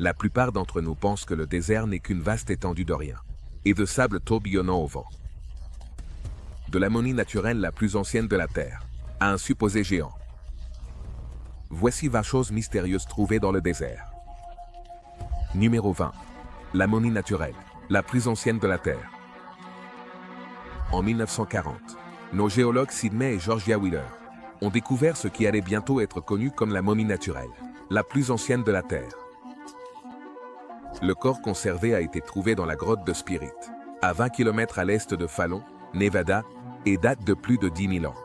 La plupart d'entre nous pensent que le désert n'est qu'une vaste étendue de rien, et de sable tourbillonnant au vent. De l'ammonie naturelle la plus ancienne de la Terre, à un supposé géant. Voici 20 choses mystérieuses trouvées dans le désert. Numéro 20. L'ammonie naturelle, la plus ancienne de la Terre. En 1940, nos géologues Sidney et Georgia Wheeler ont découvert ce qui allait bientôt être connu comme la momie naturelle, la plus ancienne de la Terre. Le corps conservé a été trouvé dans la grotte de Spirit, à 20 km à l'est de Fallon, Nevada, et date de plus de 10 000 ans.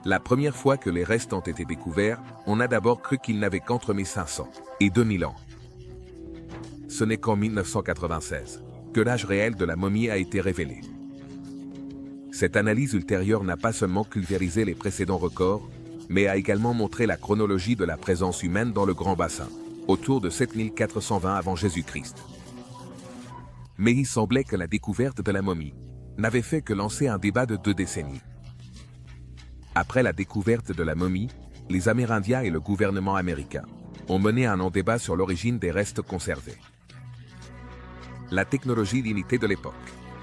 La première fois que les restes ont été découverts, on a d'abord cru qu'ils n'avaient qu'entre 1500 et 2000 ans. Ce n'est qu'en 1996 que l'âge réel de la momie a été révélé. Cette analyse ultérieure n'a pas seulement pulvérisé les précédents records, mais a également montré la chronologie de la présence humaine dans le Grand Bassin, autour de 7420 avant Jésus-Christ. Mais il semblait que la découverte de la momie n'avait fait que lancer un débat de 2 décennies. Après la découverte de la momie, les Amérindiens et le gouvernement américain ont mené un long débat sur l'origine des restes conservés. La technologie limitée de l'époque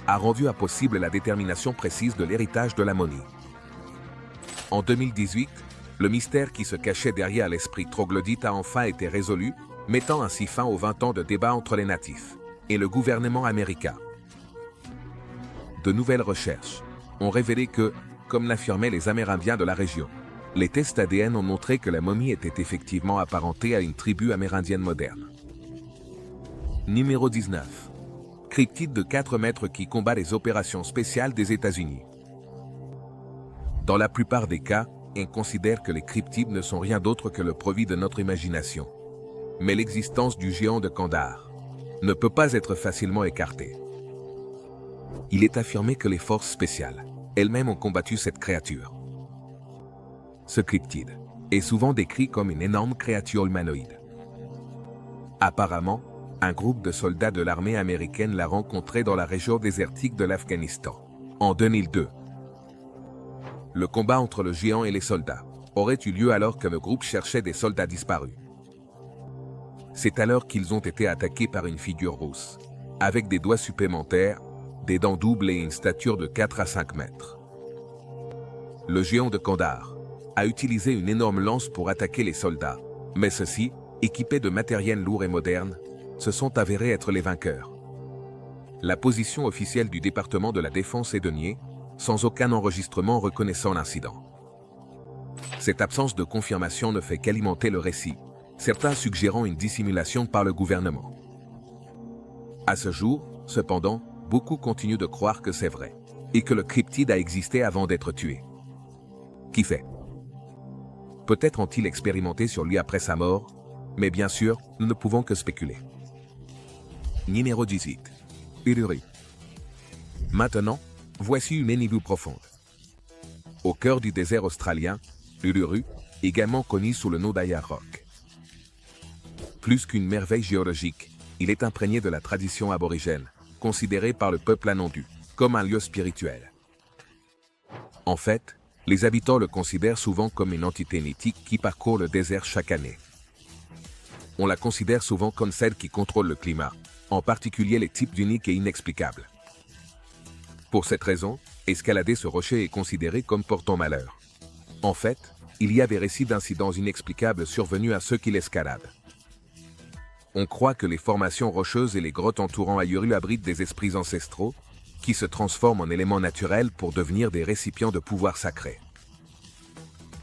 a rendu impossible la détermination précise de l'héritage de la momie. En 2018, le mystère qui se cachait derrière l'esprit troglodyte a enfin été résolu, mettant ainsi fin aux 20 ans de débat entre les natifs et le gouvernement américain. De nouvelles recherches ont révélé que, comme l'affirmaient les Amérindiens de la région, les tests ADN ont montré que la momie était effectivement apparentée à une tribu amérindienne moderne. Numéro 19. Cryptide de 4 mètres qui combat les opérations spéciales des États-Unis. Dans la plupart des cas, on considère que les cryptides ne sont rien d'autre que le produit de notre imagination. Mais l'existence du géant de Kandahar ne peut pas être facilement écartée. Il est affirmé que les forces spéciales elles-mêmes ont combattu cette créature. Ce cryptide est souvent décrit comme une énorme créature humanoïde. Apparemment, un groupe de soldats de l'armée américaine l'a rencontré dans la région désertique de l'Afghanistan, en 2002. Le combat entre le géant et les soldats aurait eu lieu alors que le groupe cherchait des soldats disparus. C'est alors qu'ils ont été attaqués par une figure rousse, avec des doigts supplémentaires, des dents doubles et une stature de 4 à 5 mètres. Le géant de Kandahar a utilisé une énorme lance pour attaquer les soldats, mais ceux-ci, équipés de matériel lourd et moderne, se sont avérés être les vainqueurs. La position officielle du département de la Défense est de nier, sans aucun enregistrement reconnaissant l'incident. Cette absence de confirmation ne fait qu'alimenter le récit, certains suggérant une dissimulation par le gouvernement. À ce jour, cependant, beaucoup continuent de croire que c'est vrai, et que le cryptide a existé avant d'être tué. Qui sait? Peut-être ont-ils expérimenté sur lui après sa mort, mais bien sûr, nous ne pouvons que spéculer. Numéro 18. Uluru. Maintenant, voici une énigme profonde. Au cœur du désert australien, Uluru, également connu sous le nom d'Ayar Rock. Plus qu'une merveille géologique, il est imprégné de la tradition aborigène, considéré par le peuple Anandu comme un lieu spirituel. En fait, les habitants le considèrent souvent comme une entité mythique qui parcourt le désert chaque année. On la considère souvent comme celle qui contrôle le climat, en particulier les types d'uniques et inexplicables. Pour cette raison, escalader ce rocher est considéré comme portant malheur. En fait, il y a des récits d'incidents inexplicables survenus à ceux qui l'escaladent. On croit que les formations rocheuses et les grottes entourant Uluru abritent des esprits ancestraux, qui se transforment en éléments naturels pour devenir des récipients de pouvoirs sacrés.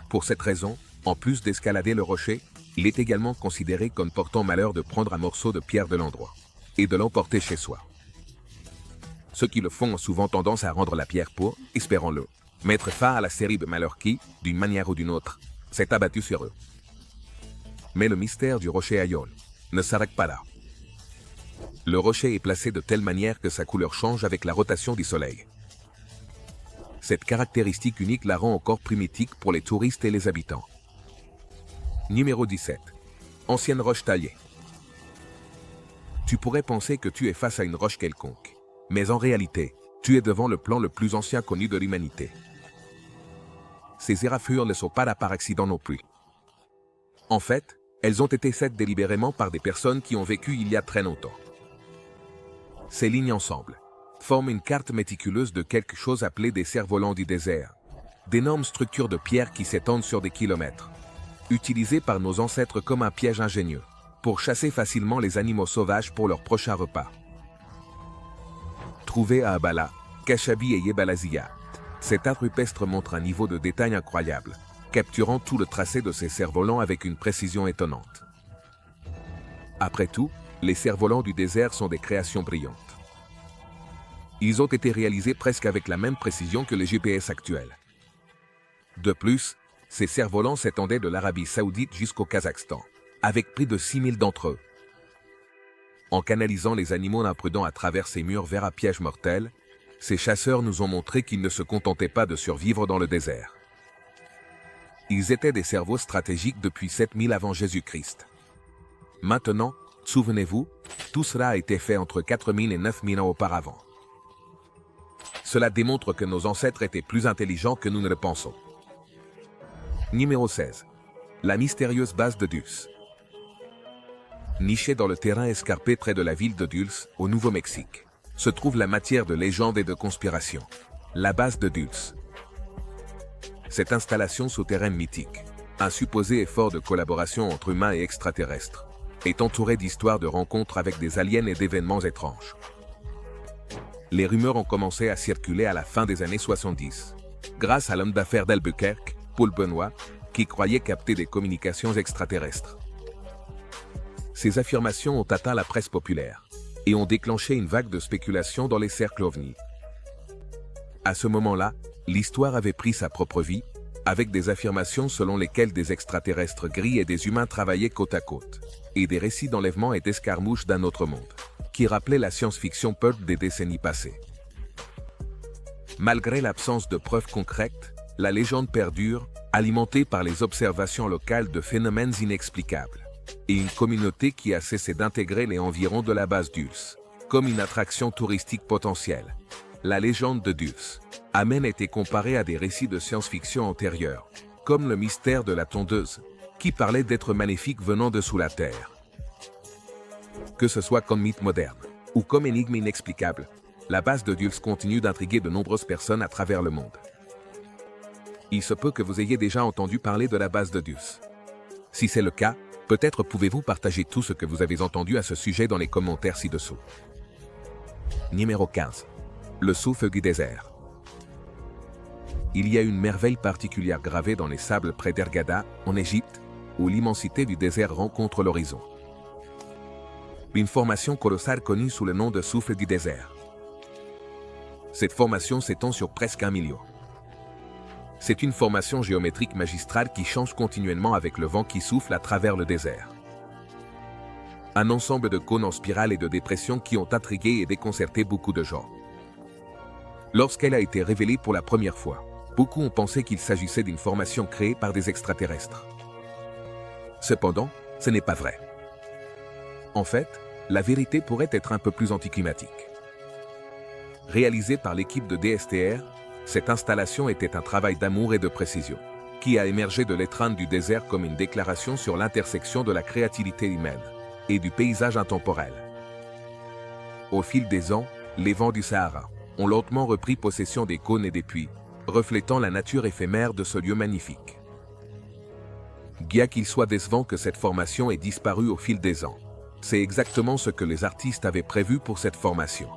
Pour cette raison, en plus d'escalader le rocher, il est également considéré comme portant malheur de prendre un morceau de pierre de l'endroit et de l'emporter chez soi. Ceux qui le font ont souvent tendance à rendre la pierre pour, espérons-le, mettre fin à la série de malheurs qui, d'une manière ou d'une autre, s'est abattue sur eux. Mais le mystère du rocher Ayol ne s'arrête pas là. Le rocher est placé de telle manière que sa couleur change avec la rotation du soleil. Cette caractéristique unique la rend encore plus mythique pour les touristes et les habitants. Numéro 17. Ancienne roche taillée. Tu pourrais penser que tu es face à une roche quelconque, mais en réalité, tu es devant le plan le plus ancien connu de l'humanité. Ces éraflures ne sont pas là par accident non plus. En fait, Elles ont été faites délibérément par des personnes qui ont vécu il y a très longtemps. Ces lignes ensemble forment une carte méticuleuse de quelque chose appelé des cerfs-volants du désert, d'énormes structures de pierre qui s'étendent sur des kilomètres, utilisées par nos ancêtres comme un piège ingénieux, pour chasser facilement les animaux sauvages pour leur prochain repas. Trouvés à Abala, Kashabi et Yebalazia, cet art rupestre montre un niveau de détail incroyable, capturant tout le tracé de ces cerfs-volants avec une précision étonnante. Après tout, les cerfs-volants du désert sont des créations brillantes. Ils ont été réalisés presque avec la même précision que les GPS actuels. De plus, ces cerfs-volants s'étendaient de l'Arabie Saoudite jusqu'au Kazakhstan, avec près de 6000 d'entre eux. En canalisant les animaux imprudents à travers ces murs vers un piège mortel, ces chasseurs nous ont montré qu'ils ne se contentaient pas de survivre dans le désert. Ils étaient des cerveaux stratégiques depuis 7000 avant Jésus-Christ. Maintenant, souvenez-vous, tout cela a été fait entre 4000 et 9000 ans auparavant. Cela démontre que nos ancêtres étaient plus intelligents que nous ne le pensons. Numéro 16. La mystérieuse base de Dulce. Nichée dans le terrain escarpé près de la ville de Dulce, au Nouveau-Mexique, se trouve la matière de légendes et de conspirations. La base de Dulce. Cette installation souterraine mythique, un supposé effort de collaboration entre humains et extraterrestres, est entourée d'histoires de rencontres avec des aliens et d'événements étranges. Les rumeurs ont commencé à circuler à la fin des années 70, grâce à l'homme d'affaires d'Albuquerque, Paul Benoit, qui croyait capter des communications extraterrestres. Ces affirmations ont atteint la presse populaire et ont déclenché une vague de spéculation dans les cercles ovnis. À ce moment-là, l'histoire avait pris sa propre vie, avec des affirmations selon lesquelles des extraterrestres gris et des humains travaillaient côte à côte, et des récits d'enlèvement et d'escarmouches d'un autre monde, qui rappelaient la science-fiction pulp des décennies passées. Malgré l'absence de preuves concrètes, la légende perdure, alimentée par les observations locales de phénomènes inexplicables, et une communauté qui a cessé d'intégrer les environs de la base Dulce comme une attraction touristique potentielle. La légende de Dulce a même été comparée à des récits de science-fiction antérieurs, comme le mystère de la tondeuse, qui parlait d'êtres maléfiques venant de sous la terre. Que ce soit comme mythe moderne ou comme énigme inexplicable, la base de Dulce continue d'intriguer de nombreuses personnes à travers le monde. Il se peut que vous ayez déjà entendu parler de la base de Dulce. Si c'est le cas, peut-être pouvez-vous partager tout ce que vous avez entendu à ce sujet dans les commentaires ci-dessous. Numéro 15. Le souffle du désert. Il y a une merveille particulière gravée dans les sables près d'Hurghada, en Égypte, où l'immensité du désert rencontre l'horizon. Une formation colossale connue sous le nom de souffle du désert. Cette formation s'étend sur presque 1 million. C'est une formation géométrique magistrale qui change continuellement avec le vent qui souffle à travers le désert. Un ensemble de cônes en spirale et de dépressions qui ont intrigué et déconcerté beaucoup de gens. Lorsqu'elle a été révélée pour la première fois, beaucoup ont pensé qu'il s'agissait d'une formation créée par des extraterrestres. Cependant, ce n'est pas vrai. En fait, la vérité pourrait être un peu plus anticlimatique. Réalisée par l'équipe de DSTR, cette installation était un travail d'amour et de précision, qui a émergé de l'étreinte du désert comme une déclaration sur l'intersection de la créativité humaine et du paysage intemporel. Au fil des ans, les vents du Sahara ont lentement repris possession des cônes et des puits, reflétant la nature éphémère de ce lieu magnifique. Bien qu'il soit décevant que cette formation ait disparu au fil des ans, c'est exactement ce que les artistes avaient prévu pour cette formation.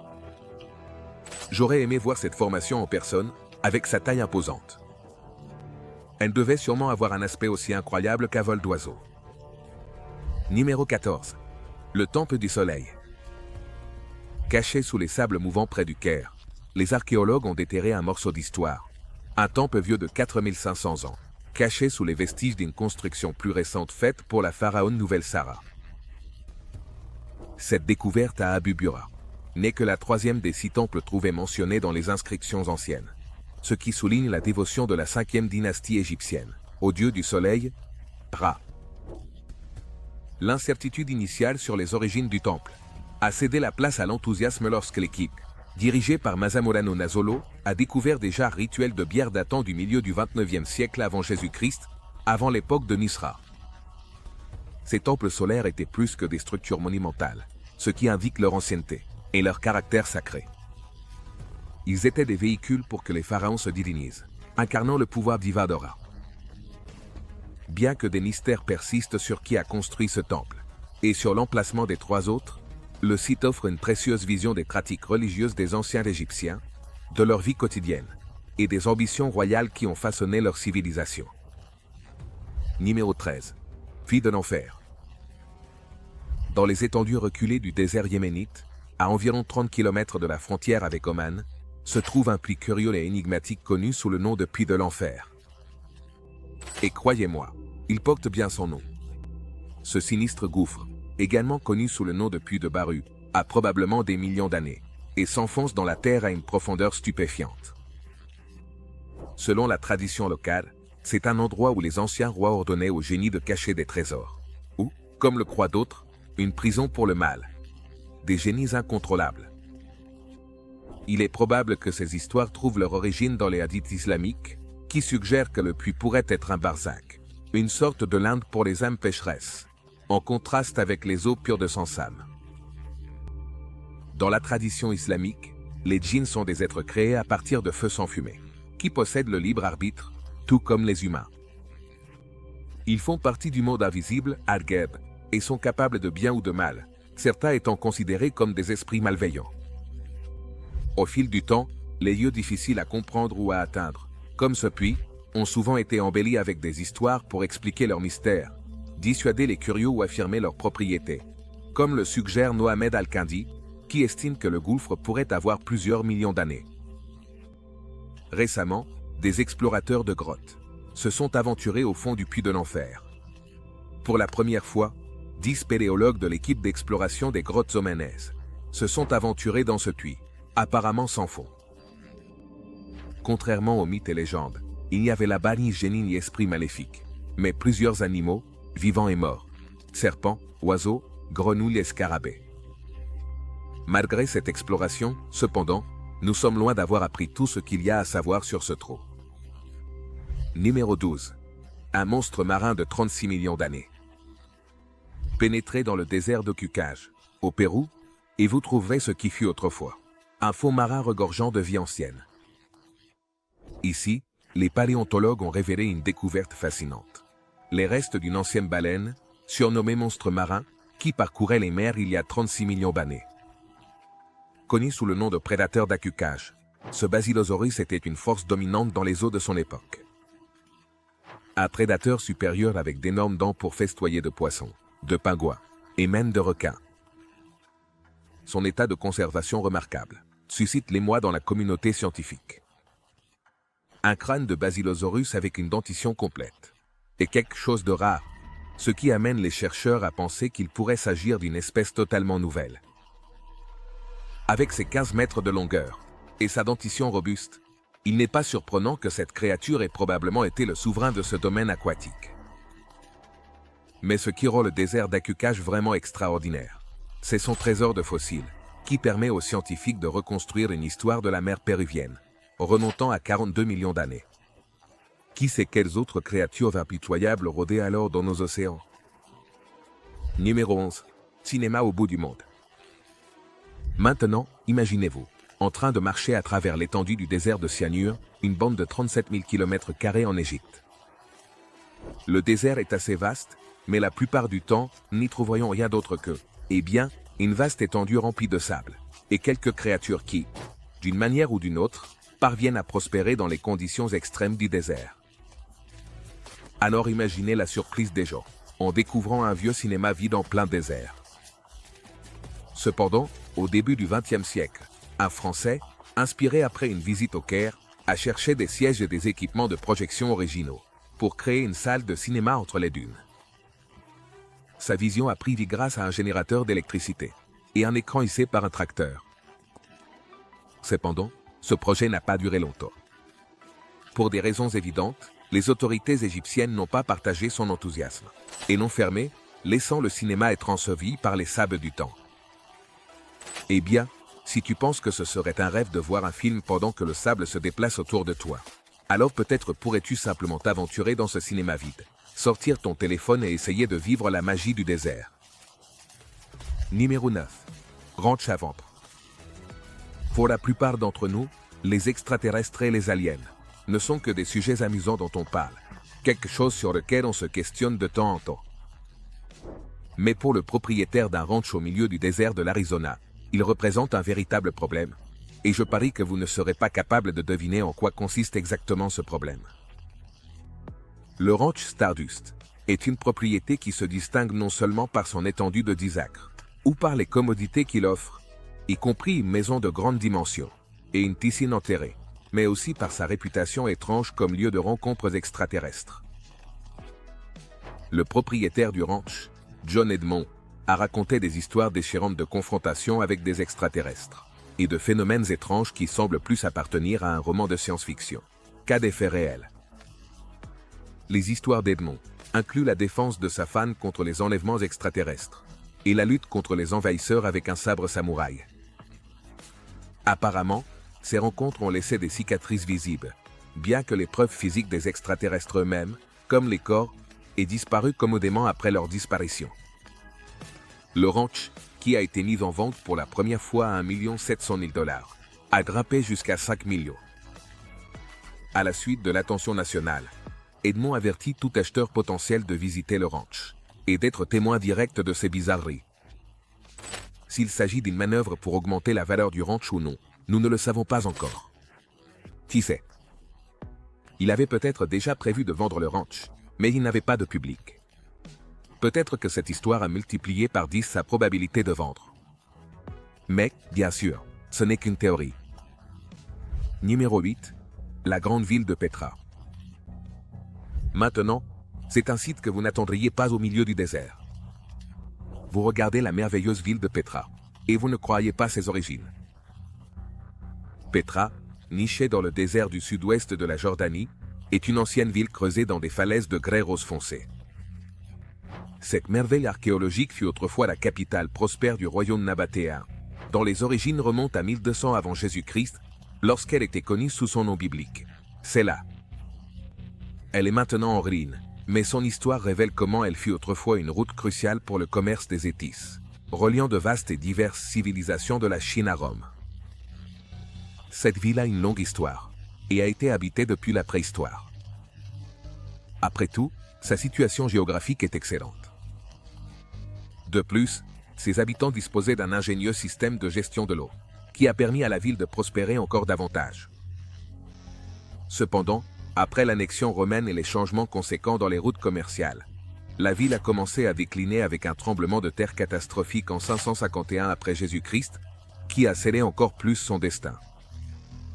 J'aurais aimé voir cette formation en personne, avec sa taille imposante. Elle devait sûrement avoir un aspect aussi incroyable qu'un vol d'oiseau. Numéro 14. Le Temple du Soleil. Caché sous les sables mouvants près du Caire, les archéologues ont déterré un morceau d'histoire. Un temple vieux de 4500 ans, caché sous les vestiges d'une construction plus récente faite pour la pharaone Nouvelle-Sara. Cette découverte à Abu Bura n'est que la troisième des 6 temples trouvés mentionnés dans les inscriptions anciennes, ce qui souligne la dévotion de la 5e dynastie égyptienne, au dieu du soleil, Ra. L'incertitude initiale sur les origines du temple a cédé la place à l'enthousiasme lorsque l'équipe, dirigée par Masamorano Nazolo, a découvert des jarres rituels de bière datant du milieu du 29e siècle avant Jésus-Christ, avant l'époque de Nisra. Ces temples solaires étaient plus que des structures monumentales, ce qui indique leur ancienneté et leur caractère sacré. Ils étaient des véhicules pour que les pharaons se divinisent, incarnant le pouvoir divin d'Ora. Bien que des mystères persistent sur qui a construit ce temple, et sur l'emplacement des 3 autres, le site offre une précieuse vision des pratiques religieuses des anciens Égyptiens, de leur vie quotidienne, et des ambitions royales qui ont façonné leur civilisation. Numéro 13. Fille de l'enfer. Dans les étendues reculées du désert yéménite, à environ 30 km de la frontière avec Oman, se trouve un puits curieux et énigmatique connu sous le nom de puits de l'enfer. Et croyez-moi, il porte bien son nom. Ce sinistre gouffre, également connu sous le nom de puits de Baru, a probablement des millions d'années, et s'enfonce dans la terre à une profondeur stupéfiante. Selon la tradition locale, c'est un endroit où les anciens rois ordonnaient aux génies de cacher des trésors, ou, comme le croient d'autres, une prison pour le mal. Des génies incontrôlables. Il est probable que ces histoires trouvent leur origine dans les hadiths islamiques, qui suggèrent que le puits pourrait être un barzakh, une sorte de linde pour les âmes pécheresses, en contraste avec les eaux pures de Sansam. Dans la tradition islamique, les djinns sont des êtres créés à partir de feu sans fumée, qui possèdent le libre arbitre, tout comme les humains. Ils font partie du monde invisible, Al-Gheb, et sont capables de bien ou de mal, certains étant considérés comme des esprits malveillants. Au fil du temps, les lieux difficiles à comprendre ou à atteindre, comme ce puits, ont souvent été embellis avec des histoires pour expliquer leurs mystères, dissuader les curieux ou affirmer leur propriété, comme le suggère Mohamed Al-Kindi, qui estime que le gouffre pourrait avoir plusieurs millions d'années. Récemment, des explorateurs de grottes se sont aventurés au fond du puits de l'enfer. Pour la première fois, 10 spéléologues de l'équipe d'exploration des grottes omanaises se sont aventurés dans ce puits, apparemment sans fond. Contrairement aux mythes et légendes, il n'y avait là-bas ni génie ni esprit maléfique, mais plusieurs animaux, vivants et morts, serpents, oiseaux, grenouilles et scarabées. Malgré cette exploration, cependant, nous sommes loin d'avoir appris tout ce qu'il y a à savoir sur ce trou. Numéro 12. Un monstre marin de 36 millions d'années. Pénétrez dans le désert de Kukaj, au Pérou, et vous trouverez ce qui fut autrefois un fond marin regorgeant de vie ancienne. Ici, les paléontologues ont révélé une découverte fascinante. Les restes d'une ancienne baleine, surnommée monstre marin, qui parcourait les mers il y a 36 millions d'années. Connu sous le nom de prédateur d'Akukaj, ce Basilosaurus était une force dominante dans les eaux de son époque. Un prédateur supérieur avec d'énormes dents pour festoyer de poissons, de pingouins et même de requins. Son état de conservation remarquable suscite l'émoi dans la communauté scientifique. Un crâne de Basilosaurus avec une dentition complète est quelque chose de rare, ce qui amène les chercheurs à penser qu'il pourrait s'agir d'une espèce totalement nouvelle. Avec ses 15 mètres de longueur et sa dentition robuste, il n'est pas surprenant que cette créature ait probablement été le souverain de ce domaine aquatique. Mais ce qui rend le désert d'Akukaj vraiment extraordinaire, c'est son trésor de fossiles, qui permet aux scientifiques de reconstruire une histoire de la mer péruvienne, remontant à 42 millions d'années. Qui sait quelles autres créatures impitoyables rôdaient alors dans nos océans? Numéro 11. Cinéma au bout du monde. Maintenant, imaginez-vous, en train de marcher à travers l'étendue du désert de Cyanure, une bande de 37 000 km² en Égypte. Le désert est assez vaste, mais la plupart du temps, n'y trouverions rien d'autre que, une vaste étendue remplie de sable, et quelques créatures qui, d'une manière ou d'une autre, parviennent à prospérer dans les conditions extrêmes du désert. Alors imaginez la surprise des gens, en découvrant un vieux cinéma vide en plein désert. Cependant, au début du XXe siècle, un Français, inspiré après une visite au Caire, a cherché des sièges et des équipements de projection originaux, pour créer une salle de cinéma entre les dunes. Sa vision a pris vie grâce à un générateur d'électricité et un écran hissé par un tracteur. Cependant, ce projet n'a pas duré longtemps. Pour des raisons évidentes, les autorités égyptiennes n'ont pas partagé son enthousiasme et l'ont fermé, laissant le cinéma être enseveli par les sables du temps. Eh bien, si tu penses que ce serait un rêve de voir un film pendant que le sable se déplace autour de toi, alors peut-être pourrais-tu simplement t'aventurer dans ce cinéma vide Sortir ton téléphone et essayer de vivre la magie du désert. Numéro 9. Ranch à vendre. Pour la plupart d'entre nous, les extraterrestres et les aliens ne sont que des sujets amusants dont on parle, quelque chose sur lequel on se questionne de temps en temps. Mais pour le propriétaire d'un ranch au milieu du désert de l'Arizona, il représente un véritable problème. Et je parie que vous ne serez pas capable de deviner en quoi consiste exactement ce problème. Le ranch Stardust est une propriété qui se distingue non seulement par son étendue de 10 acres, ou par les commodités qu'il offre, y compris une maison de grande dimension et une piscine enterrée, mais aussi par sa réputation étrange comme lieu de rencontres extraterrestres. Le propriétaire du ranch, John Edmond, a raconté des histoires déchirantes de confrontations avec des extraterrestres et de phénomènes étranges qui semblent plus appartenir à un roman de science-fiction qu'à des faits réels. Les histoires d'Edmond incluent la défense de sa femme contre les enlèvements extraterrestres et la lutte contre les envahisseurs avec un sabre samouraï. Apparemment, ces rencontres ont laissé des cicatrices visibles, bien que les preuves physiques des extraterrestres eux-mêmes, comme les corps, aient disparu commodément après leur disparition. Le ranch, qui a été mis en vente pour la première fois à 1 700 000 $, a grimpé jusqu'à 5 millions. À la suite de l'attention nationale, Edmond avertit tout acheteur potentiel de visiter le ranch et d'être témoin direct de ces bizarreries. S'il s'agit d'une manœuvre pour augmenter la valeur du ranch ou non, nous ne le savons pas encore. Qui sait? Il avait peut-être déjà prévu de vendre le ranch, mais il n'avait pas de public. Peut-être que cette histoire a multiplié par 10 sa probabilité de vendre. Mais, bien sûr, ce n'est qu'une théorie. Numéro 8. La grande ville de Petra. Maintenant, c'est un site que vous n'attendriez pas au milieu du désert. Vous regardez la merveilleuse ville de Petra, et vous ne croyez pas ses origines. Petra, nichée dans le désert du sud-ouest de la Jordanie, est une ancienne ville creusée dans des falaises de grès rose foncé. Cette merveille archéologique fut autrefois la capitale prospère du royaume nabatéen, dont les origines remontent à 1200 avant Jésus-Christ, lorsqu'elle était connue sous son nom biblique. C'est là. Elle est maintenant en ruine, mais son histoire révèle comment elle fut autrefois une route cruciale pour le commerce des épices, reliant de vastes et diverses civilisations de la Chine à Rome. Cette ville a une longue histoire, et a été habitée depuis la préhistoire. Après tout, sa situation géographique est excellente. De plus, ses habitants disposaient d'un ingénieux système de gestion de l'eau, qui a permis à la ville de prospérer encore davantage. Cependant, après l'annexion romaine et les changements conséquents dans les routes commerciales, la ville a commencé à décliner avec un tremblement de terre catastrophique en 551 après Jésus-Christ, qui a scellé encore plus son destin.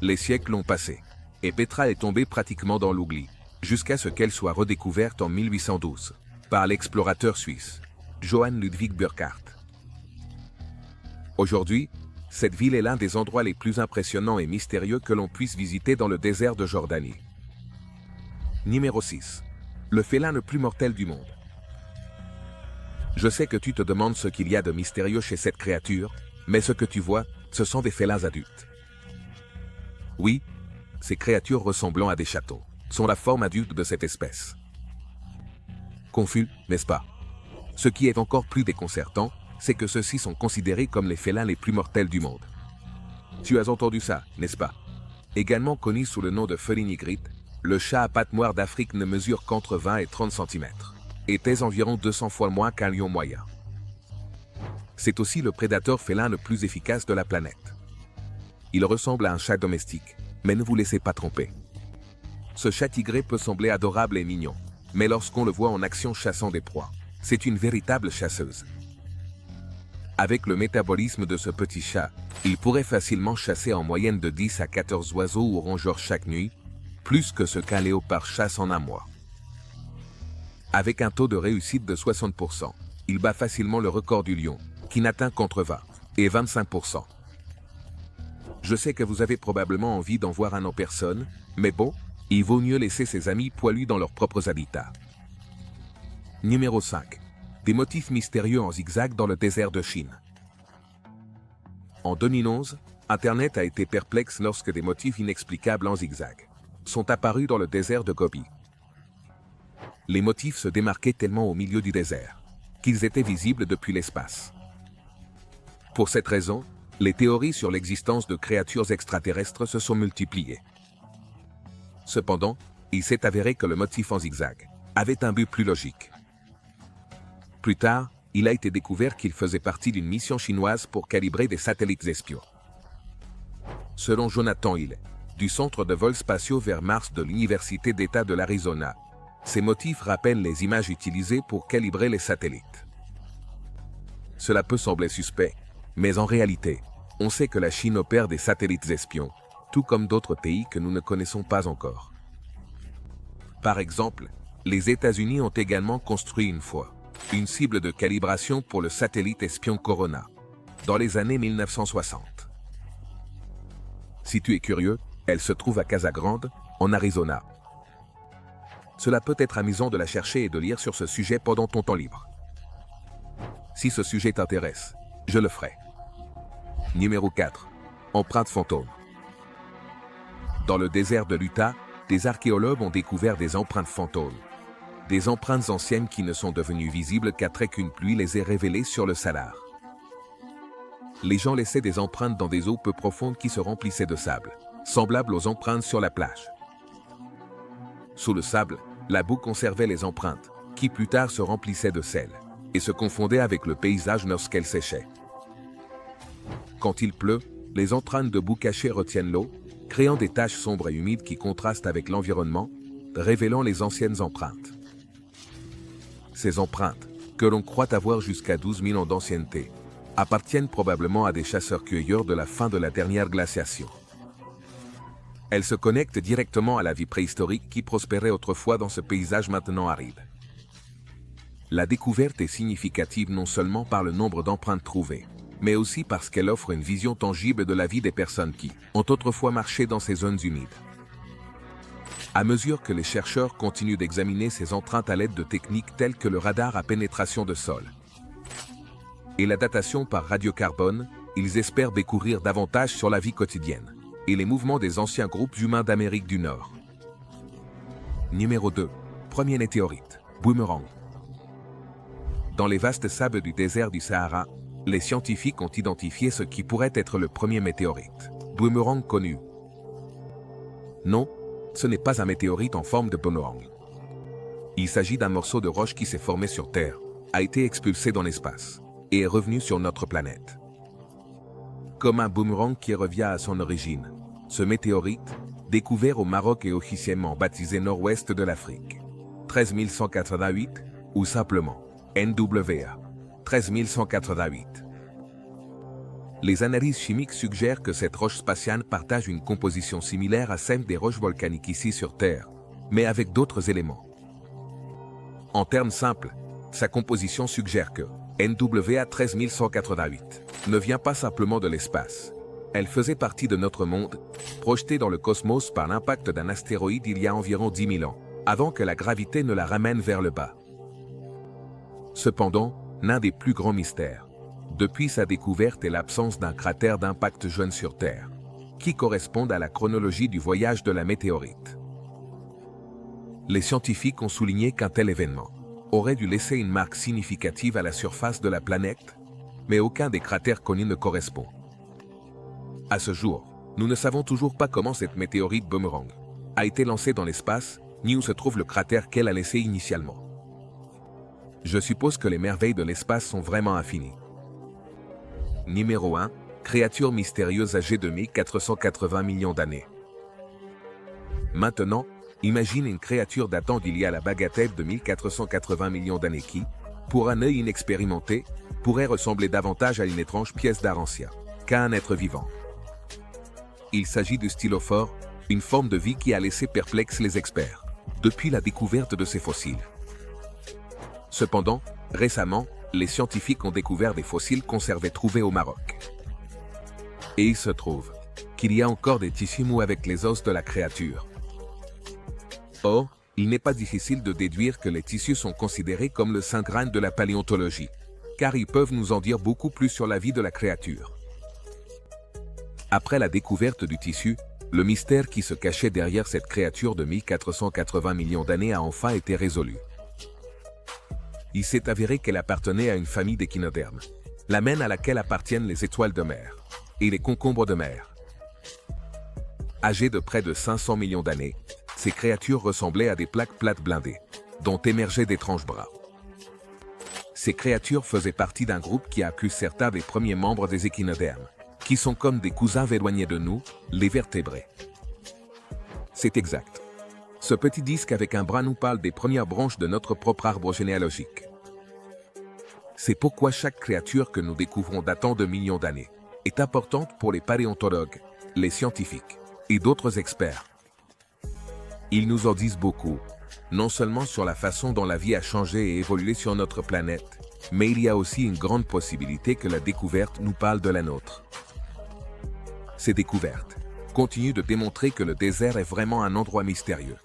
Les siècles ont passé, et Petra est tombée pratiquement dans l'oubli, jusqu'à ce qu'elle soit redécouverte en 1812, par l'explorateur suisse, Johann Ludwig Burckhardt. Aujourd'hui, cette ville est l'un des endroits les plus impressionnants et mystérieux que l'on puisse visiter dans le désert de Jordanie. Numéro 6. Le félin le plus mortel du monde. Je sais que tu te demandes ce qu'il y a de mystérieux chez cette créature, mais ce que tu vois, ce sont des félins adultes. Oui, ces créatures ressemblant à des châteaux sont la forme adulte de cette espèce. Confus, n'est-ce pas? Ce qui est encore plus déconcertant, c'est que ceux-ci sont considérés comme les félins les plus mortels du monde. Tu as entendu ça, n'est-ce pas? Également connu sous le nom de felinigritte, le chat à pattes noires d'Afrique ne mesure qu'entre 20 et 30 cm, et pèse environ 200 fois moins qu'un lion moyen. C'est aussi le prédateur félin le plus efficace de la planète. Il ressemble à un chat domestique, mais ne vous laissez pas tromper. Ce chat tigré peut sembler adorable et mignon, mais lorsqu'on le voit en action chassant des proies, c'est une véritable chasseuse. Avec le métabolisme de ce petit chat, il pourrait facilement chasser en moyenne de 10 à 14 oiseaux ou rongeurs chaque nuit, plus que ce qu'un léopard chasse en un mois. Avec un taux de réussite de 60%, il bat facilement le record du lion, qui n'atteint qu'entre 20 et 25%. Je sais que vous avez probablement envie d'en voir un en personne, mais bon, il vaut mieux laisser ses amis poilus dans leurs propres habitats. Numéro 5. Des motifs mystérieux en zigzag dans le désert de Chine. En 2011, Internet a été perplexe lorsque des motifs inexplicables en zigzag sont apparus dans le désert de Gobi. Les motifs se démarquaient tellement au milieu du désert qu'ils étaient visibles depuis l'espace. Pour cette raison, les théories sur l'existence de créatures extraterrestres se sont multipliées. Cependant, il s'est avéré que le motif en zigzag avait un but plus logique. Plus tard, il a été découvert qu'il faisait partie d'une mission chinoise pour calibrer des satellites espions. Selon Jonathan Hill, du Centre de vols spatiaux vers Mars de l'Université d'État de l'Arizona, ces motifs rappellent les images utilisées pour calibrer les satellites. Cela peut sembler suspect, mais en réalité, on sait que la Chine opère des satellites espions, tout comme d'autres pays que nous ne connaissons pas encore. Par exemple, les États-Unis ont également construit une fois une cible de calibration pour le satellite espion Corona, dans les années 1960. Si tu es curieux, elle se trouve à Casa Grande, en Arizona. Cela peut être amusant de la chercher et de lire sur ce sujet pendant ton temps libre. Si ce sujet t'intéresse, je le ferai. Numéro 4. Empreintes fantômes. Dans le désert de l'Utah, des archéologues ont découvert des empreintes fantômes. Des empreintes anciennes qui ne sont devenues visibles qu'après qu'une pluie les ait révélées sur le salar. Les gens laissaient des empreintes dans des eaux peu profondes qui se remplissaient de sable, semblables aux empreintes sur la plage. Sous le sable, la boue conservait les empreintes, qui plus tard se remplissaient de sel, et se confondaient avec le paysage lorsqu'elles séchaient. Quand il pleut, les empreintes de boue cachées retiennent l'eau, créant des taches sombres et humides qui contrastent avec l'environnement, révélant les anciennes empreintes. Ces empreintes, que l'on croit avoir jusqu'à 12 000 ans d'ancienneté, appartiennent probablement à des chasseurs-cueilleurs de la fin de la dernière glaciation. Elles se connectent directement à la vie préhistorique qui prospérait autrefois dans ce paysage maintenant aride. La découverte est significative non seulement par le nombre d'empreintes trouvées, mais aussi parce qu'elle offre une vision tangible de la vie des personnes qui ont autrefois marché dans ces zones humides. À mesure que les chercheurs continuent d'examiner ces empreintes à l'aide de techniques telles que le radar à pénétration de sol et la datation par radiocarbone, ils espèrent découvrir davantage sur la vie quotidienne et les mouvements des anciens groupes humains d'Amérique du Nord. Numéro 2. Premier météorite, boomerang. Dans les vastes sables du désert du Sahara, les scientifiques ont identifié ce qui pourrait être le premier météorite, boomerang connu. Non, ce n'est pas un météorite en forme de boomerang. Il s'agit d'un morceau de roche qui s'est formé sur Terre, a été expulsé dans l'espace et est revenu sur notre planète. Comme un boomerang qui revient à son origine, ce météorite, découvert au Maroc et officiellement baptisé nord-ouest de l'Afrique, 13188 ou simplement NWA, 13188. Les analyses chimiques suggèrent que cette roche spatiale partage une composition similaire à celle des roches volcaniques ici sur Terre, mais avec d'autres éléments. En termes simples, sa composition suggère que NWA 13188 ne vient pas simplement de l'espace. Elle faisait partie de notre monde, projetée dans le cosmos par l'impact d'un astéroïde il y a environ 10 000 ans, avant que la gravité ne la ramène vers le bas. Cependant, l'un des plus grands mystères, depuis sa découverte est l'absence d'un cratère d'impact jeune sur Terre, qui correspond à la chronologie du voyage de la météorite. Les scientifiques ont souligné qu'un tel événement aurait dû laisser une marque significative à la surface de la planète, mais aucun des cratères connus ne correspond. À ce jour, nous ne savons toujours pas comment cette météorite boomerang a été lancée dans l'espace, ni où se trouve le cratère qu'elle a laissé initialement. Je suppose que les merveilles de l'espace sont vraiment infinies. Numéro 1. Créature mystérieuse âgée de 1480 millions d'années. Maintenant, imagine une créature datant d'il y a la bagatelle de 1480 millions d'années qui, pour un œil inexpérimenté, pourrait ressembler davantage à une étrange pièce d'art ancien qu'à un être vivant. Il s'agit du stylophore, une forme de vie qui a laissé perplexes les experts depuis la découverte de ces fossiles. Cependant, récemment, les scientifiques ont découvert des fossiles conservés trouvés au Maroc. Et il se trouve qu'il y a encore des tissus mous avec les os de la créature. Or, il n'est pas difficile de déduire que les tissus sont considérés comme le saint graal de la paléontologie, car ils peuvent nous en dire beaucoup plus sur la vie de la créature. Après la découverte du tissu, Le mystère qui se cachait derrière cette créature de 1480 millions d'années a enfin été résolu. Il s'est avéré qu'elle appartenait à une famille d'échinodermes, la même à laquelle appartiennent les étoiles de mer et les concombres de mer. Âgées de près de 500 millions d'années, ces créatures ressemblaient à des plaques plates blindées, dont émergeaient d'étranges bras. Ces créatures faisaient partie d'un groupe qui accuse certains des premiers membres des échinodermes, qui sont comme des cousins éloignés de nous, les vertébrés. C'est exact. Ce petit disque avec un bras nous parle des premières branches de notre propre arbre généalogique. C'est pourquoi chaque créature que nous découvrons datant de millions d'années est importante pour les paléontologues, les scientifiques et d'autres experts. Ils nous en disent beaucoup, non seulement sur la façon dont la vie a changé et évolué sur notre planète, mais il y a aussi une grande possibilité que la découverte nous parle de la nôtre. Ces découvertes continuent de démontrer que le désert est vraiment un endroit mystérieux.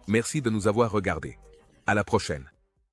Merci de nous avoir regardés. À la prochaine.